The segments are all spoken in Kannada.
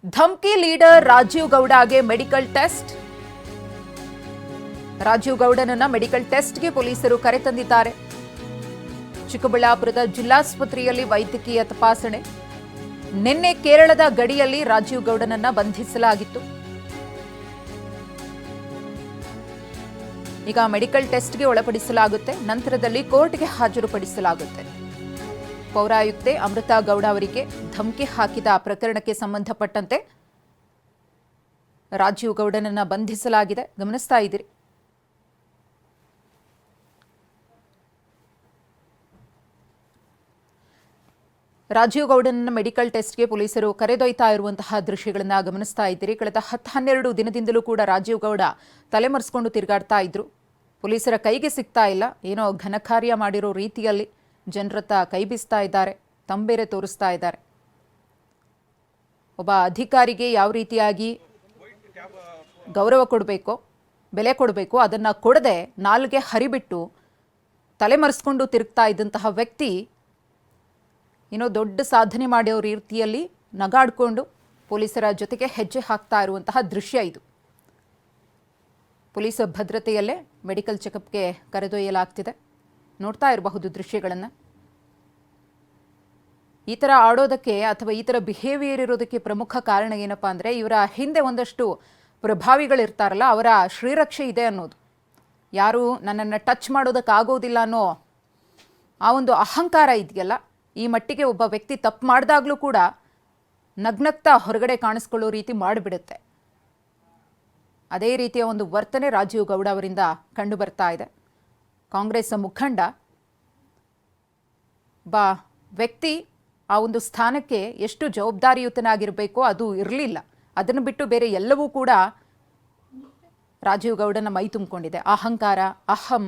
ಧಮ್ಕಿ ಲೀಡರ್ ರಾಜೀವ್ ಗೌಡಗೆ ಮೆಡಿಕಲ್ ಟೆಸ್ಟ್. ರಾಜೀವ್ ಗೌಡನನ್ನ ಮೆಡಿಕಲ್ ಟೆಸ್ಟ್ಗೆ ಪೊಲೀಸರು ಕರೆತಂದಿದ್ದಾರೆ. ಚಿಕ್ಕಬಳ್ಳಾಪುರದ ಜಿಲ್ಲಾಸ್ಪತ್ರೆಯಲ್ಲಿ ವೈದ್ಯಕೀಯ ತಪಾಸಣೆ. ನಿನ್ನೆ ಕೇರಳದ ಗಡಿಯಲ್ಲಿ ರಾಜೀವ್ ಗೌಡನನ್ನ ಬಂಧಿಸಲಾಗಿತ್ತು. ಈಗ ಮೆಡಿಕಲ್ ಟೆಸ್ಟ್ಗೆ ಒಳಪಡಿಸಲಾಗುತ್ತೆ. ನಂತರದಲ್ಲಿ ಕೋರ್ಟ್ಗೆ ಹಾಜರುಪಡಿಸಲಾಗುತ್ತೆ. ಪೌರಾಯುಕ್ತೆ ಅಮೃತಾ ಗೌಡ ಅವರಿಗೆ ಧಮಕಿ ಹಾಕಿದ ಪ್ರಕರಣಕ್ಕೆ ಸಂಬಂಧಪಟ್ಟಂತೆ ರಾಜೀವ್ ಗೌಡನನ್ನ ಬಂಧಿಸಲಾಗಿದೆ. ಗಮನಿಸ್ತಾ ಇದ್ದೀರಿ. ರಾಜೀವ್ ಗೌಡನನ್ನ ಮೆಡಿಕಲ್ ಟೆಸ್ಟ್ಗೆ ಪೊಲೀಸರು ಕರೆದೊಯ್ತಾ ಇರುವಂತಹ ದೃಶ್ಯಗಳನ್ನ ಗಮನಿಸ್ತಾ ಇದ್ದೀರಿ. ಕಳೆದ 10-12 ದಿನದಿಂದಲೂ ಕೂಡ ರಾಜೀವ್ ಗೌಡ ತಲೆಮರೆಸಿಕೊಂಡು ತಿರುಗಾಡ್ತಾ ಇದ್ರು. ಪೊಲೀಸರ ಕೈಗೆ ಸಿಗ್ತಾ ಇಲ್ಲ. ಏನೋ ಘನಕಾರ್ಯ ಮಾಡಿರೋ ರೀತಿಯಲ್ಲಿ ಜನರತ್ತ ಕೈ ಬೀಸ್ತಾ ಇದ್ದಾರೆ, ತಂಬೇರೆ ತೋರಿಸ್ತಾ ಇದ್ದಾರೆ. ಒಬ್ಬ ಅಧಿಕಾರಿಗೆ ಯಾವ ರೀತಿಯಾಗಿ ಗೌರವ ಕೊಡಬೇಕೋ, ಬೆಲೆ ಕೊಡಬೇಕು, ಅದನ್ನು ಕೊಡದೆ ನಾಲ್ಗೆ ಹರಿಬಿಟ್ಟು ತಲೆಮರೆಸ್ಕೊಂಡು ತಿರುಗ್ತಾ ಇದ್ದಂತಹ ವ್ಯಕ್ತಿ ಏನೋ ದೊಡ್ಡ ಸಾಧನೆ ಮಾಡೋ ರೀತಿಯಲ್ಲಿ ನಗಾಡ್ಕೊಂಡು ಪೊಲೀಸರ ಜೊತೆಗೆ ಹೆಜ್ಜೆ ಹಾಕ್ತಾ ಇರುವಂತಹ ದೃಶ್ಯ ಇದು. ಪೊಲೀಸ್ ಭದ್ರತೆಯಲ್ಲೇ ಮೆಡಿಕಲ್ ಚೆಕಪ್ಗೆ ಕರೆದೊಯ್ಯಲಾಗ್ತಿದೆ. ನೋಡ್ತಾ ಇರಬಹುದು ದೃಶ್ಯಗಳನ್ನು. ಈ ಥರ ಆಡೋದಕ್ಕೆ ಅಥವಾ ಈ ಥರ ಬಿಹೇವಿಯರ್ ಇರೋದಕ್ಕೆ ಪ್ರಮುಖ ಕಾರಣ ಏನಪ್ಪಾ ಅಂದರೆ, ಇವರ ಹಿಂದೆ ಒಂದಷ್ಟು ಪ್ರಭಾವಿಗಳಿರ್ತಾರಲ್ಲ, ಅವರ ಶ್ರೀರಕ್ಷೆ ಇದೆ ಅನ್ನೋದು. ಯಾರು ನನ್ನನ್ನು ಟಚ್ ಮಾಡೋದಕ್ಕಾಗೋದಿಲ್ಲ ಅನ್ನೋ ಆ ಒಂದು ಅಹಂಕಾರ ಇದೆಯಲ್ಲ, ಈ ಮಟ್ಟಿಗೆ ಒಬ್ಬ ವ್ಯಕ್ತಿ ತಪ್ಪು ಮಾಡಿದಾಗಲೂ ಕೂಡ ನಗ್ನಗ್ತಾ ಹೊರಗಡೆ ಕಾಣಿಸ್ಕೊಳ್ಳೋ ರೀತಿ ಮಾಡಿಬಿಡುತ್ತೆ. ಅದೇ ರೀತಿಯ ಒಂದು ವರ್ತನೆ ರಾಜೀವ್ ಗೌಡ ಅವರಿಂದ ಕಂಡು ಬರ್ತಾ ಇದೆ. ಕಾಂಗ್ರೆಸ್ ಮುಖಂಡ ವ್ಯಕ್ತಿ ಆ ಒಂದು ಸ್ಥಾನಕ್ಕೆ ಎಷ್ಟು ಜವಾಬ್ದಾರಿಯುತನಾಗಿರಬೇಕೋ ಅದು ಇರಲಿಲ್ಲ. ಅದನ್ನು ಬಿಟ್ಟು ಬೇರೆ ಎಲ್ಲವೂ ಕೂಡ ರಾಜೀವ್ ಗೌಡನ ಮೈ ತುಂಬಿಕೊಂಡಿದೆ. ಅಹಂಕಾರ, ಅಹಂ,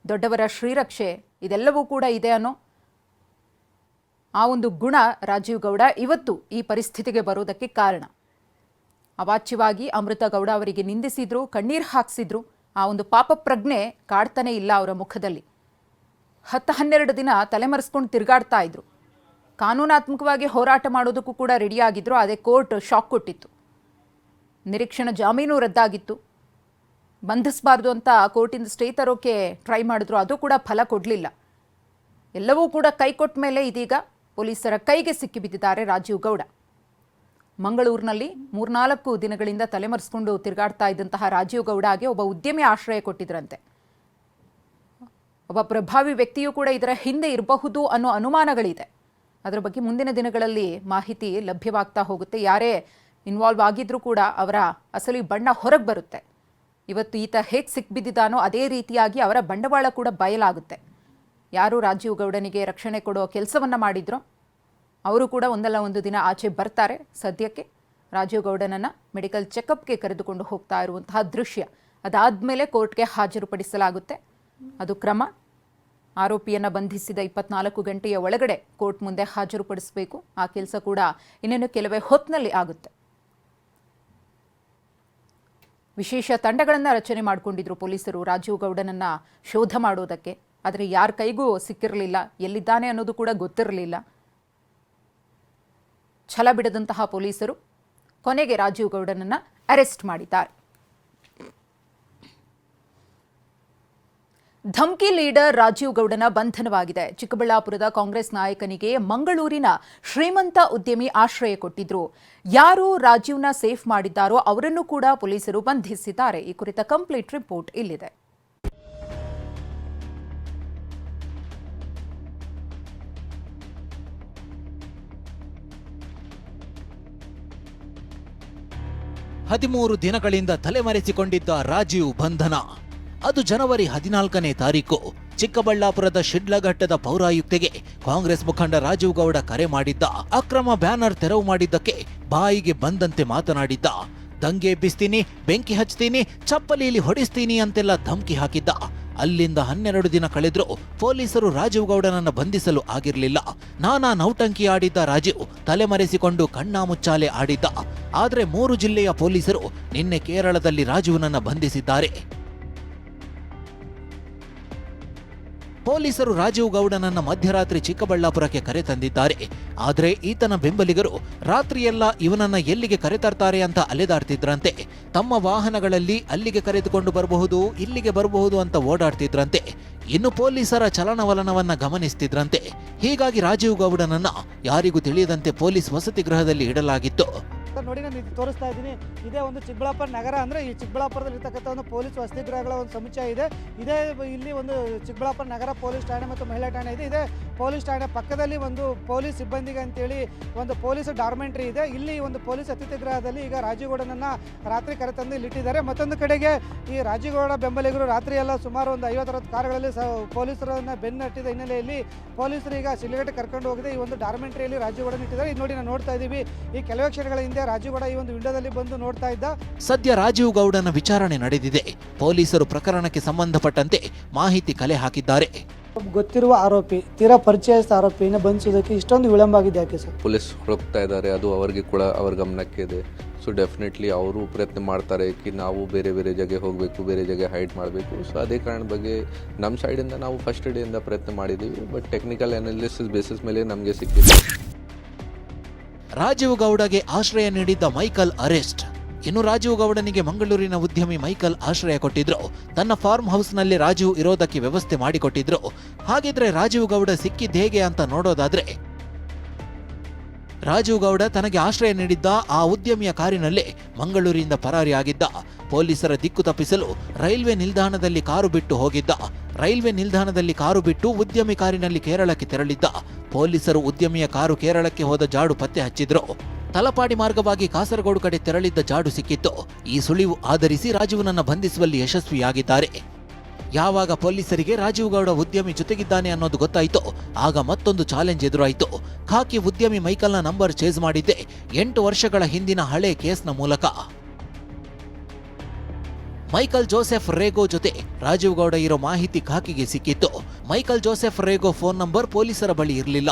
ದೊಡ್ಡವರ ಶ್ರೀರಕ್ಷೆ ಇದೆಲ್ಲವೂ ಕೂಡ ಇದೆ ಅನ್ನೋ ಆ ಒಂದು ಗುಣ ರಾಜೀವ್ ಗೌಡ ಇವತ್ತು ಈ ಪರಿಸ್ಥಿತಿಗೆ ಬರೋದಕ್ಕೆ ಕಾರಣ. ಅವಾಚ್ಯವಾಗಿ ಅಮೃತ ಗೌಡ ಅವರಿಗೆ ನಿಂದಿಸಿದ್ರು, ಕಣ್ಣೀರು ಹಾಕ್ಸಿದ್ರು. ಆ ಒಂದು ಪಾಪ ಪ್ರಜ್ಞೆ ಕಾಡ್ತಾನೆ ಇಲ್ಲ ಅವರ ಮುಖದಲ್ಲಿ. 10-12 ದಿನ ತಲೆಮರೆಸ್ಕೊಂಡು ತಿರುಗಾಡ್ತಾ ಇದ್ರು. ಕಾನೂನಾತ್ಮಕವಾಗಿ ಹೋರಾಟ ಮಾಡೋದಕ್ಕೂ ಕೂಡ ರೆಡಿಯಾಗಿದ್ರು. ಅದೇ ಕೋರ್ಟ್ ಶಾಕ್ ಕೊಟ್ಟಿತ್ತು. ನಿರೀಕ್ಷಣಾ ಜಾಮೀನು ರದ್ದಾಗಿತ್ತು. ಬಂಧಿಸಬಾರ್ದು ಅಂತ ಕೋರ್ಟಿಂದ ಸ್ಟೇ ತರೋಕೆ ಟ್ರೈ ಮಾಡಿದ್ರು. ಅದು ಕೂಡ ಫಲ ಕೊಡಲಿಲ್ಲ. ಎಲ್ಲವೂ ಕೂಡ ಕೈ ಕೊಟ್ಟ ಮೇಲೆ ಇದೀಗ ಪೊಲೀಸರ ಕೈಗೆ ಸಿಕ್ಕಿಬಿದ್ದಿದ್ದಾರೆ ರಾಜೀವ್ ಗೌಡ. ಮಂಗಳೂರಿನಲ್ಲಿ 3-4 ದಿನಗಳಿಂದ ತಲೆಮರೆಸ್ಕೊಂಡು ತಿರುಗಾಡ್ತಾ ಇದ್ದಂತಹ ರಾಜೀವ್ ಗೌಡಗೆ ಒಬ್ಬ ಉದ್ಯಮಿ ಆಶ್ರಯ ಕೊಟ್ಟಿದ್ರಂತೆ. ಒಬ್ಬ ಪ್ರಭಾವಿ ವ್ಯಕ್ತಿಯೂ ಕೂಡ ಇದರ ಹಿಂದೆ ಇರಬಹುದು ಅನ್ನೋ ಅನುಮಾನಗಳಿದೆ. ಅದರ ಬಗ್ಗೆ ಮುಂದಿನ ದಿನಗಳಲ್ಲಿ ಮಾಹಿತಿ ಲಭ್ಯವಾಗ್ತಾ ಹೋಗುತ್ತೆ. ಯಾರೇ ಇನ್ವಾಲ್ವ್ ಆಗಿದ್ರೂ ಕೂಡ ಅವರ ಅಸಲಿ ಬಣ್ಣ ಹೊರಗೆ ಬರುತ್ತೆ. ಇವತ್ತು ಈತ ಹೇಗೆ ಸಿಕ್ಬಿದ್ದಿದ್ದಾನೋ ಅದೇ ರೀತಿಯಾಗಿ ಅವರ ಬಂಡವಾಳ ಕೂಡ ಬಯಲಾಗುತ್ತೆ. ಯಾರು ರಾಜೀವ್ ಗೌಡನಿಗೆ ರಕ್ಷಣೆ ಕೊಡೋ ಕೆಲಸವನ್ನು ಮಾಡಿದ್ರೋ ಅವರು ಕೂಡ ಒಂದಲ್ಲ ಒಂದು ದಿನ ಆಚೆ ಬರ್ತಾರೆ. ಸದ್ಯಕ್ಕೆ ರಾಜೀವ್ ಗೌಡನನ್ನು ಮೆಡಿಕಲ್ ಚೆಕಪ್ಗೆ ಕರೆದುಕೊಂಡು ಹೋಗ್ತಾ ಇರುವಂತಹ ದೃಶ್ಯ. ಅದಾದಮೇಲೆ ಕೋರ್ಟ್ಗೆ ಹಾಜರುಪಡಿಸಲಾಗುತ್ತೆ. ಅದು ಕ್ರಮ. ಆರೋಪಿಯನ್ನು ಬಂಧಿಸಿದ 24 ಗಂಟೆಯ ಒಳಗಡೆ ಕೋರ್ಟ್ ಮುಂದೆ ಹಾಜರುಪಡಿಸಬೇಕು. ಆ ಕೆಲಸ ಕೂಡ ಇನ್ನೇನು ಕೆಲವೇ ಹೊತ್ತಿನಲ್ಲಿ ಆಗುತ್ತೆ. ವಿಶೇಷ ತಂಡಗಳನ್ನು ರಚನೆ ಮಾಡಿಕೊಂಡಿದ್ರು ಪೊಲೀಸರು ರಾಜೀವ್ ಗೌಡನನ್ನು ಶೋಧ ಮಾಡೋದಕ್ಕೆ. ಆದರೆ ಯಾರ ಕೈಗೂ ಸಿಕ್ಕಿರಲಿಲ್ಲ. ಎಲ್ಲಿದ್ದಾನೆ ಅನ್ನೋದು ಕೂಡ ಗೊತ್ತಿರಲಿಲ್ಲ. ಛಲ ಬಿಡದಂತಹ ಪೊಲೀಸರು ಕೊನೆಗೆ ರಾಜೀವ್ ಗೌಡನನ್ನು ಅರೆಸ್ಟ್ ಮಾಡಿದ್ದಾರೆ. ಧಮ್ಕಿ ಲೀಡರ್ ರಾಜೀವ್ ಗೌಡನ ಬಂಧನವಾಗಿದೆ. ಚಿಕ್ಕಬಳ್ಳಾಪುರದ ಕಾಂಗ್ರೆಸ್ ನಾಯಕನಿಗೆ ಮಂಗಳೂರಿನ ಶ್ರೀಮಂತ ಉದ್ಯಮಿ ಆಶ್ರಯ ಕೊಟ್ಟಿದ್ರು. ಯಾರು ರಾಜೀವ್ನ ಸೇಫ್ ಮಾಡಿದ್ದಾರೋ ಅವರನ್ನು ಕೂಡ ಪೊಲೀಸರು ಬಂಧಿಸಿದ್ದಾರೆ. ಈ ಕುರಿತ ಕಂಪ್ಲೀಟ್ ರಿಪೋರ್ಟ್ ಇಲ್ಲಿದೆ. ಹದಿಮೂರು ದಿನಗಳಿಂದ ತಲೆಮರೆಸಿಕೊಂಡಿದ್ದ ರಾಜೀವ್ ಬಂಧನ. ಅದು ಜನವರಿ 14ನೇ ತಾರೀಕು. ಚಿಕ್ಕಬಳ್ಳಾಪುರದ ಶಿಡ್ಲಘಟ್ಟದ ಪೌರಾಯುಕ್ತೆಗೆ ಕಾಂಗ್ರೆಸ್ ಮುಖಂಡ ರಾಜೀವ್ ಗೌಡ ಕರೆ ಮಾಡಿದ್ದ. ಅಕ್ರಮ ಬ್ಯಾನರ್ ತೆರವು ಮಾಡಿದ್ದಕ್ಕೆ ಬಾಯಿಗೆ ಬಂದಂತೆ ಮಾತನಾಡಿದ್ದ. ದಂಗೆ ಎಬ್ಬಿಸ್ತೀನಿ, ಬೆಂಕಿ ಹಚ್ತೀನಿ, ಚಪ್ಪಲಿಯಲ್ಲಿ ಹೊಡಿಸ್ತೀನಿ ಅಂತೆಲ್ಲ ಧಮಕಿ ಹಾಕಿದ್ದ. ಅಲ್ಲಿಂದ 12 ದಿನ ಕಳೆದ್ರೂ ಪೊಲೀಸರು ರಾಜೀವ್ ಗೌಡನನ್ನು ಬಂಧಿಸಲು ಆಗಿರಲಿಲ್ಲ. ನಾನಾ ನೌಟಂಕಿ ಆಡಿದ್ದ ರಾಜೀವ್ ತಲೆಮರೆಸಿಕೊಂಡು ಕಣ್ಣಾಮುಚ್ಚಾಲೆ ಆಡಿದ್ದ. ಆದರೆ 3 ಜಿಲ್ಲೆಯ ಪೊಲೀಸರು ನಿನ್ನೆ ಕೇರಳದಲ್ಲಿ ರಾಜೀವ್ನನ್ನ ಬಂಧಿಸಿದ್ದಾರೆ. ಪೊಲೀಸರು ರಾಜೀವ್ ಗೌಡನನ್ನ ಮಧ್ಯರಾತ್ರಿ ಚಿಕ್ಕಬಳ್ಳಾಪುರಕ್ಕೆ ಕರೆತಂದಿದ್ದಾರೆ. ಆದರೆ ಈತನ ಬೆಂಬಲಿಗರು ರಾತ್ರಿಯೆಲ್ಲ ಇವನನ್ನ ಎಲ್ಲಿಗೆ ಕರೆತರ್ತಾರೆ ಅಂತ ಅಲೆದಾಡ್ತಿದ್ರಂತೆ. ತಮ್ಮ ವಾಹನಗಳಲ್ಲಿ ಅಲ್ಲಿಗೆ ಕರೆದುಕೊಂಡು ಬರಬಹುದು, ಇಲ್ಲಿಗೆ ಬರಬಹುದು ಅಂತ ಓಡಾಡ್ತಿದ್ರಂತೆ. ಇನ್ನು ಪೊಲೀಸರ ಚಲನವಲನವನ್ನ ಗಮನಿಸ್ತಿದ್ರಂತೆ. ಹೀಗಾಗಿ ರಾಜೀವ್ ಗೌಡನನ್ನ ಯಾರಿಗೂ ತಿಳಿಯದಂತೆ ಪೊಲೀಸ್ ವಸತಿ ಗೃಹದಲ್ಲಿ ಇಡಲಾಗಿತ್ತು. ನೋಡಿ, ನಾನು ಇದು ತೋರಿಸ್ತಾ ಇದ್ದೀನಿ. ಇದೇ ಒಂದು ಚಿಕ್ಕಬಳ್ಳಾಪುರ ನಗರ ಅಂದರೆ ಈ ಚಿಕ್ಕಬಳ್ಳಾಪುರದಲ್ಲಿ ಇರ್ತಕ್ಕಂಥ ಒಂದು ಪೊಲೀಸ್ ವಸತಿ ಗೃಹಗಳ ಒಂದು ಸಮುಚ್ಚಯ ಇದೆ. ಇದೇ ಇಲ್ಲಿ ಒಂದು ಚಿಕ್ಕಬಳ್ಳಾಪುರ ನಗರ ಪೊಲೀಸ್ ಠಾಣೆ ಮತ್ತು ಮಹಿಳಾ ಠಾಣೆ ಇದೆ. ಇದೇ ಪೊಲೀಸ್ ಠಾಣೆ ಪಕ್ಕದಲ್ಲಿ ಒಂದು ಪೊಲೀಸ್ ಸಿಬ್ಬಂದಿಗೆ ಅಂತೇಳಿ ಒಂದು ಪೊಲೀಸ್ ಡಾರ್ಮೆಂಟ್ರಿ ಇದೆ. ಇಲ್ಲಿ ಒಂದು ಪೊಲೀಸ್ ಅತಿಥಿ ಗೃಹದಲ್ಲಿ ಈಗ ರಾಜೀವ್ ಗೌಡನನ್ನ ರಾತ್ರಿ ಕರೆತಂದು ಇಲ್ಲಿಟ್ಟಿದ್ದಾರೆ. ಮತ್ತೊಂದು ಕಡೆಗೆ ಈ ರಾಜೀವ್ ಗೌಡ ಬೆಂಬಲಿಗರು ರಾತ್ರಿ ಎಲ್ಲ ಸುಮಾರು ಒಂದು 50-60 ಕಾರುಗಳಲ್ಲಿ ಪೊಲೀಸರನ್ನ ಬೆನ್ನಟ್ಟಿದ ಹಿನ್ನೆಲೆಯಲ್ಲಿ ಪೊಲೀಸರು ಈಗ ಶಿಡ್ಲಘಟ್ಟ ಕರ್ಕೊಂಡು ಹೋಗಿದೆ. ಈ ಒಂದು ಡಾರ್ಮೆಂಟ್ರಿಯಲ್ಲಿ ರಾಜೀವ್ ಗೌಡನ ಇಟ್ಟಿದ್ದಾರೆ. ಇದು ನೋಡಿ, ನಾವು ನೋಡ್ತಾ ಇದ್ದೀವಿ. ಈ ಕೆಲವೇ ಕ್ಷಣಗಳ ಹಿಂದೆ ರಾಜೀವ್ ಗೌಡ ಈ ಒಂದು ವಿಂಡೋದಲ್ಲಿ ಬಂದು ನೋಡ್ತಾ ಇದ್ದ. ಸದ್ಯ ರಾಜೀವ್ ಗೌಡನ ವಿಚಾರಣೆ ನಡೆದಿದೆ. ಪೊಲೀಸರು ಪ್ರಕರಣಕ್ಕೆ ಸಂಬಂಧಪಟ್ಟಂತೆ ಮಾಹಿತಿ ಕಲೆ ಹಾಕಿದ್ದಾರೆ. ಗೊತ್ತಿರುವ ಆರೋಪಿ, ತೀರಾ ಪರಿಚಯಸ್ಥ ಆರೋಪಿಯನ್ನು ಬಂಧಿಸೋದಕ್ಕೆ ಇಷ್ಟೊಂದು ವಿಳಂಬ ಆಗಿದೆ ಯಾಕೆ ಸರ್? ಪೊಲೀಸ್ ಹುಡುಕ್ತಾ ಇದ್ದಾರೆ, ಅದು ಅವರಿಗೆ ಕೂಡ ಅವ್ರ ಗಮನಕ್ಕೆ ಇದೆ. ಸೊ ಡೆಫಿನೆಟ್ಲಿ ಅವರು ಪ್ರಯತ್ನ ಮಾಡ್ತಾರೆ ಕಿ ನಾವು ಬೇರೆ ಬೇರೆ ಜಾಗ ಹೋಗಬೇಕು, ಬೇರೆ ಜಾಗ ಹೈಡ್ ಮಾಡಬೇಕು. ಸೊ ಅದೇ ಕಾರಣ ಬಗ್ಗೆ ನಮ್ಮ ಸೈಡಿಂದ ನಾವು ಫಸ್ಟ್ ಡೇಯಿಂದ ಪ್ರಯತ್ನ ಮಾಡಿದ್ದೀವಿ. ಬಟ್ ಟೆಕ್ನಿಕಲ್ ಅನಾಲಿಸಿಸ್ ಬೇಸಿಸ್ ಮೇಲೆ ನಮಗೆ ಸಿಕ್ಕಿದೆ. ರಾಜೀವ್ ಗೌಡಗೆ ಆಶ್ರಯ ನೀಡಿದ್ದ ಮೈಕಲ್ ಅರೆಸ್ಟ್. ಇನ್ನು ರಾಜೀವ್ ಗೌಡನಿಗೆ ಮಂಗಳೂರಿನ ಉದ್ಯಮಿ ಮೈಕಲ್ ಆಶ್ರಯ ಕೊಟ್ಟಿದ್ರು. ತನ್ನ ಫಾರ್ಮ್ ಹೌಸ್ನಲ್ಲಿ ರಾಜೀವ್ ಇರೋದಕ್ಕೆ ವ್ಯವಸ್ಥೆ ಮಾಡಿಕೊಟ್ಟಿದ್ರು. ಹಾಗಿದ್ರೆ ರಾಜೀವ್ ಗೌಡ ಸಿಕ್ಕಿದ್ ಹೇಗೆ ಅಂತ ನೋಡೋದಾದ್ರೆ, ರಾಜೀವ್ ಗೌಡ ತನಗೆ ಆಶ್ರಯ ನೀಡಿದ್ದ ಆ ಉದ್ಯಮಿಯ ಕಾರಿನಲ್ಲೇ ಮಂಗಳೂರಿನಿಂದ ಪರಾರಿಯಾಗಿದ್ದ. ಪೊಲೀಸರ ದಿಕ್ಕು ತಪ್ಪಿಸಲು ರೈಲ್ವೆ ನಿಲ್ದಾಣದಲ್ಲಿ ಕಾರು ಬಿಟ್ಟು ಹೋಗಿದ್ದ. ರೈಲ್ವೆ ನಿಲ್ದಾಣದಲ್ಲಿ ಕಾರು ಬಿಟ್ಟು ಉದ್ಯಮಿ ಕಾರಿನಲ್ಲಿ ಕೇರಳಕ್ಕೆ ತೆರಳಿದ್ದ. ಪೊಲೀಸರು ಉದ್ಯಮಿಯ ಕಾರು ಕೇರಳಕ್ಕೆ ಹೋದ ಜಾಡು ಪತ್ತೆ ಹಚ್ಚಿದ್ರು. ತಲಪಾಡಿ ಮಾರ್ಗವಾಗಿ ಕಾಸರಗೋಡು ಕಡೆ ತೆರಳಿದ್ದ ಜಾಡು ಸಿಕ್ಕಿತ್ತು. ಈ ಸುಳಿವು ಆಧರಿಸಿ ರಾಜೀವ್ನನ್ನ ಬಂಧಿಸುವಲ್ಲಿ ಯಶಸ್ವಿಯಾಗಿದ್ದಾರೆ. ಯಾವಾಗ ಪೊಲೀಸರಿಗೆ ರಾಜೀವ್ ಗೌಡ ಉದ್ಯಮಿ ಜೊತೆಗಿದ್ದಾನೆ ಅನ್ನೋದು ಗೊತ್ತಾಯಿತು, ಆಗ ಮತ್ತೊಂದು ಚಾಲೆಂಜ್ ಎದುರಾಯಿತು. ಖಾಕಿ ಉದ್ಯಮಿ ಮೈಕಲ್ನ ನಂಬರ್ ಚೇಸ್ ಮಾಡಿದ್ದೆ 8 ವರ್ಷಗಳ ಹಿಂದಿನ ಹಳೆ ಕೇಸ್ನ ಮೂಲಕ. ಮೈಕಲ್ ಜೋಸೆಫ್ ರೇಗೋ ಜೊತೆ ರಾಜೀವ್ ಗೌಡ ಇರೋ ಮಾಹಿತಿ ಖಾಕಿಗೆ ಸಿಕ್ಕಿತ್ತು. Michael Joseph Rego phone number ಪೊಲೀಸರ ಬಳಿ ಇರಲಿಲ್ಲ.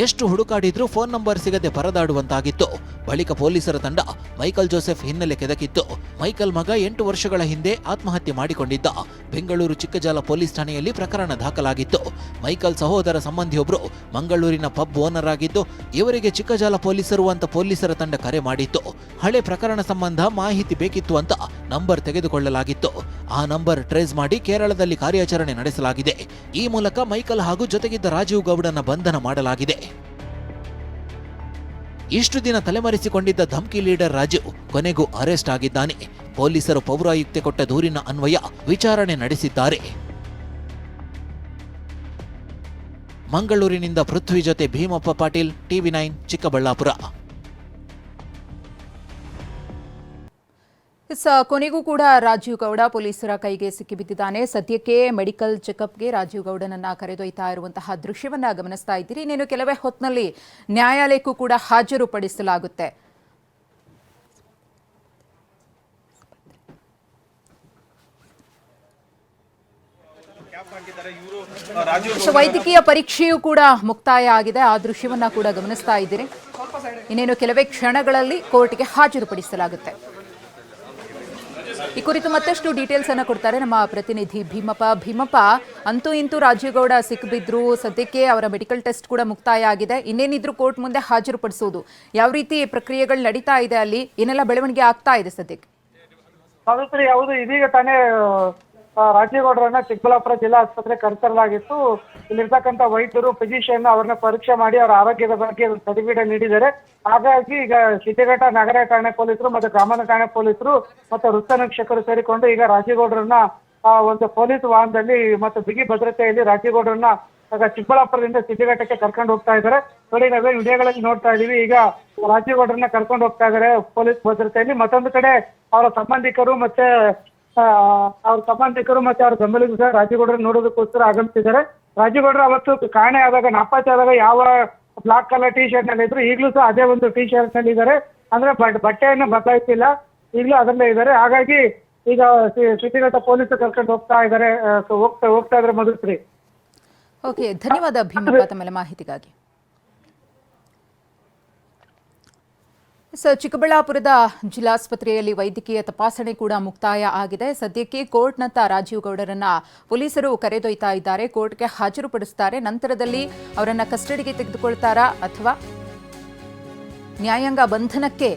ಎಷ್ಟು ಹುಡುಕಾಡಿದ್ರೂ ಫೋನ್ ನಂಬರ್ ಸಿಗದೆ ಪರದಾಡುವಂತಾಗಿತ್ತು. ಬಳಿಕ ಪೊಲೀಸರ ತಂಡ ಮೈಕಲ್ ಜೋಸೆಫ್ ಹಿನ್ನೆಲೆ ಕೆದಕಿತ್ತು. ಮೈಕಲ್ ಮಗ 8 ವರ್ಷಗಳ ಹಿಂದೆ ಆತ್ಮಹತ್ಯೆ ಮಾಡಿಕೊಂಡಿದ್ದ. ಬೆಂಗಳೂರು ಚಿಕ್ಕಜಾಲ ಪೊಲೀಸ್ ಠಾಣೆಯಲ್ಲಿ ಪ್ರಕರಣ ದಾಖಲಾಗಿತ್ತು. ಮೈಕಲ್ ಸಹೋದರ ಸಂಬಂಧಿಯೊಬ್ಬರು ಮಂಗಳೂರಿನ ಪಬ್ ಓನರ್ ಆಗಿದ್ದು, ಇವರಿಗೆ ಚಿಕ್ಕಜಾಲ ಪೊಲೀಸರು ಅಂತ ಪೊಲೀಸರ ತಂಡ ಕರೆ ಮಾಡಿತ್ತು. ಹಳೆ ಪ್ರಕರಣ ಸಂಬಂಧ ಮಾಹಿತಿ ಬೇಕಿತ್ತು ಅಂತ ನಂಬರ್ ತೆಗೆದುಕೊಳ್ಳಲಾಗಿತ್ತು. ಆ ನಂಬರ್ ಟ್ರೇಸ್ ಮಾಡಿ ಕೇರಳದಲ್ಲಿ ಕಾರ್ಯಾಚರಣೆ ನಡೆಸಲಾಗಿದೆ. ಈ ಮೂಲಕ ಮೈಕಲ್ ಹಾಗೂ ಜೊತೆಗಿದ್ದ ರಾಜೀವ್ ಗೌಡನ ಬಂಧನ ಮಾಡಲಾಗಿದೆ. ಇಷ್ಟು ದಿನ ತಲೆಮರೆಸಿಕೊಂಡಿದ್ದ ಧಮ್ಕಿ ಲೀಡರ್ ರಾಜೀವ್ ಕೊನೆಗೂ ಅರೆಸ್ಟ್ ಆಗಿದ್ದಾನೆ. ಪೊಲೀಸರು ಪೌರಾಯುಕ್ತೆ ಕೊಟ್ಟ ದೂರಿನ ಅನ್ವಯ ವಿಚಾರಣೆ ನಡೆಸಿದ್ದಾರೆ. ಮಂಗಳೂರಿನಿಂದ ಪೃಥ್ವಿ ಜೊತೆ ಭೀಮಪ್ಪ ಪಾಟೀಲ್, TV9 ಚಿಕ್ಕಬಳ್ಳಾಪುರ. ಕೊನೆಗೂ ಕೂಡ ರಾಜೀವ್ ಗೌಡ ಪೊಲೀಸರ ಕೈಗೆ ಸಿಕ್ಕಿಬಿದ್ದಿದ್ದಾನೆ. ಸದ್ಯಕ್ಕೆ ಮೆಡಿಕಲ್ ಚೆಕಪ್ಗೆ ರಾಜೀವ್ ಗೌಡನನ್ನ ಕರೆದೊಯ್ತಾ ಇರುವಂತಹ ದೃಶ್ಯವನ್ನ ಗಮನಿಸ್ತಾ ಇದ್ದೀರಿ. ಇನ್ನೇನು ಕೆಲವೇ ಹೊತ್ತಿನಲ್ಲಿ ನ್ಯಾಯಾಲಯಕ್ಕೂ ಕೂಡ ಹಾಜರುಪಡಿಸಲಾಗುತ್ತೆ. ವೈದ್ಯಕೀಯ ಪರೀಕ್ಷೆಯೂ ಕೂಡ ಮುಕ್ತಾಯ ಆಗಿದೆ. ಆ ದೃಶ್ಯವನ್ನ ಕೂಡ ಗಮನಿಸ್ತಾ ಇದ್ದೀರಿ. ಇನ್ನೇನು ಕೆಲವೇ ಕ್ಷಣಗಳಲ್ಲಿ ಕೋರ್ಟ್ಗೆ ಹಾಜರುಪಡಿಸಲಾಗುತ್ತೆ. ಈ ಕುರಿತು ಮತ್ತಷ್ಟು ಡೀಟೇಲ್ಸ್ ಅನ್ನು ಕೊಡ್ತಾರೆ ನಮ್ಮ ಪ್ರತಿನಿಧಿ ಭೀಮಪ್ಪ. ಅಂತೂ ಇಂತೂ ರಾಜೀವ್ ಗೌಡ ಸಿಕ್ಕಿಬಿದ್ರು. ಸದ್ಯಕ್ಕೆ ಅವರ ಮೆಡಿಕಲ್ ಟೆಸ್ಟ್ ಕೂಡ ಮುಕ್ತಾಯ ಆಗಿದೆ. ಇನ್ನೇನಿದ್ರು ಕೋರ್ಟ್ ಮುಂದೆ ಹಾಜರುಪಡಿಸೋದು, ಯಾವ ರೀತಿ ಪ್ರಕ್ರಿಯೆಗಳು ನಡೀತಾ ಇದೆ, ಅಲ್ಲಿ ಏನೆಲ್ಲ ಬೆಳವಣಿಗೆ ಆಗ್ತಾ ಇದೆ ಸದ್ಯಕ್ಕೆ? ಹೌದು, ಇದೀಗ ತಾನೇ ರಾಜೀವ್ ಗೌಡರನ್ನ ಚಿಕ್ಕಬಳ್ಳಾಪುರ ಜಿಲ್ಲಾ ಆಸ್ಪತ್ರೆಗೆ ಕರೆತರಲಾಗಿತ್ತು. ಇಲ್ಲಿರ್ತಕ್ಕಂಥ ವೈದ್ಯರು ಫಿಸಿಷಿಯನ್ ಅವ್ರನ್ನ ಪರೀಕ್ಷೆ ಮಾಡಿ ಅವರ ಆರೋಗ್ಯದ ಬಗ್ಗೆ ಸರ್ಟಿಫಿಕೇಟ್ ನೀಡಿದ್ದಾರೆ. ಹಾಗಾಗಿ ಈಗ ಶಿಡ್ಲಘಟ್ಟ ನಗರ ಠಾಣೆ ಪೊಲೀಸರು ಮತ್ತು ಗ್ರಾಮೀಣ ಠಾಣೆ ಪೊಲೀಸರು ಮತ್ತು ವೃತ್ತ ನಿರೀಕ್ಷಕರು ಸೇರಿಕೊಂಡು ಈಗ ರಾಜೀವ್ ಗೌಡರನ್ನ ಒಂದು ಪೊಲೀಸ್ ವಾಹನದಲ್ಲಿ ಮತ್ತು ಬಿಗಿ ಭದ್ರತೆಯಲ್ಲಿ ರಾಜೀವ್ ಗೌಡರನ್ನ ಚಿಕ್ಕಬಳ್ಳಾಪುರದಿಂದ ಶಿಡ್ಲಘಟ್ಟಕ್ಕೆ ಕರ್ಕೊಂಡು ಹೋಗ್ತಾ ಇದ್ದಾರೆ. ನೋಡಿ, ನಾವೇ ವಿಡಿಯೋಗಳಲ್ಲಿ ನೋಡ್ತಾ ಇದೀವಿ. ಈಗ ರಾಜೀವ್ ಗೌಡರನ್ನ ಕರ್ಕೊಂಡು ಹೋಗ್ತಾ ಇದ್ದಾರೆ ಪೊಲೀಸ್ ಭದ್ರತೆಯಲ್ಲಿ. ಮತ್ತೊಂದು ಕಡೆ ಅವರ ಸಂಬಂಧಿಕರು ಮತ್ತೆ ಅವ್ರ ಬೆಂಬಲಿಗರು ಸಹ ರಾಜೀವ್ ಗೌಡರನ್ನ ನೋಡೋದಕ್ಕೋಸ್ಕರ ಆಗಮಿಸಿದ್ದಾರೆ. ರಾಜೀವ್ ಗೌಡರು ಅವತ್ತು ಕಾಣೆ ಆದಾಗ, ನಾಪತ್ತೆ ಆದಾಗ ಯಾವ ಬ್ಲಾಕ್ ಕಲರ್ ಟಿ ಶರ್ಟ್ ನಲ್ಲಿ ಇದ್ರು, ಈಗಲೂ ಸಹ ಅದೇ ಒಂದು ಟಿ ಶರ್ಟ್ ನಲ್ಲಿ ಇದ್ದಾರೆ. ಅಂದ್ರೆ ಬಟ್ಟೆಯನ್ನು ಬದಲಾಯಿಸಿಲ್ಲ, ಈಗಲೂ ಅದರಲ್ಲೇ ಇದ್ದಾರೆ. ಹಾಗಾಗಿ ಈಗ ಶಿಡ್ಲಘಟ್ಟ ಪೊಲೀಸರು ಕರ್ಕೊಂಡು ಹೋಗ್ತಾ ಇದ್ದಾರೆ ಮಧುಶ್ರೀ. ಓಕೆ, ಧನ್ಯವಾದ ಭೀಮಪ್ಪ ತಮ್ಮೆಲ್ಲ ಮಾಹಿತಿಗಾಗಿ. ಚಿಕ್ಕಬಳ್ಳಾಪುರದ ಜಿಲ್ಲಾಸ್ಪತ್ರೆಯಲ್ಲಿ ವೈದ್ಯಕೀಯ ತಪಾಸಣೆ ಕೂಡ ಮುಕ್ತಾಯ ಆಗಿದೆ. ಸದ್ಯಕ್ಕೆ ಕೋರ್ಟ್ನತ್ತ ರಾಜೀವ್ ಗೌಡರನ್ನ ಪೊಲೀಸರು ಕರೆದೊಯ್ತಾ ಇದ್ದಾರೆ, ಕೋರ್ಟ್ಗೆ ಹಾಜರುಪಡಿಸುತ್ತಾರೆ. ನಂತರದಲ್ಲಿ ಅವರನ್ನ ಕಸ್ಟಡಿಗೆ ತೆಗೆದುಕೊಳ್ತಾರಾ ಅಥವಾ ನ್ಯಾಯಾಂಗ ಬಂಧನಕ್ಕೆ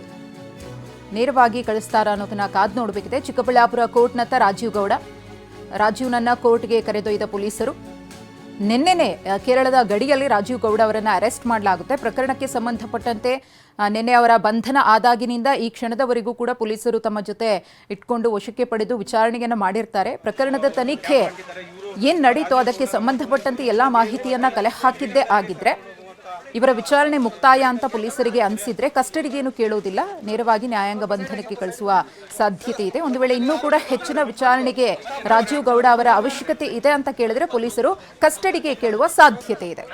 ನೇರವಾಗಿ ಕಳಿಸ್ತಾರಾ ಅನ್ನೋದನ್ನ ಕಾದು ನೋಡಬೇಕಿದೆ. ಚಿಕ್ಕಬಳ್ಳಾಪುರ ಕೋರ್ಟ್ನತ್ತ ರಾಜೀವ್ನನ್ನ ಕೋರ್ಟ್ಗೆ ಕರೆದೊಯ್ದ ಪೊಲೀಸರು ನಿನ್ನೆನೆ ಕೇರಳದ ಗಡಿಯಲ್ಲಿ ರಾಜೀವ್ ಗೌಡ ಅವರನ್ನ ಅರೆಸ್ಟ್ ಮಾಡಲಾಗುತ್ತೆ. ಪ್ರಕರಣಕ್ಕೆ ಸಂಬಂಧಪಟ್ಟಂತೆ ನಿನ್ನೆ ಅವರ ಬಂಧನ ಆದಾಗಿನಿಂದ ಈ ಕ್ಷಣದವರೆಗೂ ಕೂಡ ಪೊಲೀಸರು ತಮ್ಮ ಜೊತೆ ಇಟ್ಕೊಂಡು ವಶಕ್ಕೆ ಪಡೆದು ವಿಚಾರಣೆಯನ್ನು ಮಾಡಿರ್ತಾರೆ. ಪ್ರಕರಣದ ತನಿಖೆ ಏನ್ ನಡೀತೋ ಅದಕ್ಕೆ ಸಂಬಂಧಪಟ್ಟಂತೆ ಎಲ್ಲಾ ಮಾಹಿತಿಯನ್ನ ಕಲೆ ಹಾಕಿದ್ದೇ ಆಗಿದ್ರೆ ಇವರ ವಿಚಾರಣೆ ಮುಕ್ತಾಯ ಅಂತ ಪೊಲೀಸರಿಗೆ ಅನಿಸಿದ್ರೆ ಕಸ್ಟಡಿಗೇನು ಕೇಳುವುದಿಲ್ಲ, ನೇರವಾಗಿ ನ್ಯಾಯಾಂಗ ಬಂಧನಕ್ಕೆ ಕಳಿಸುವ ಸಾಧ್ಯತೆ ಇದೆ. ಒಂದು ವೇಳೆ ಇನ್ನೂ ಕೂಡ ಹೆಚ್ಚಿನ ವಿಚಾರಣೆಗೆ ರಾಜೀವ್ ಗೌಡ ಅವರ ಅವಶ್ಯಕತೆ ಇದೆ ಅಂತ ಕೇಳಿದ್ರೆ ಪೊಲೀಸರು ಕಸ್ಟಡಿಗೆ ಕೇಳುವ ಸಾಧ್ಯತೆ ಇದೆ.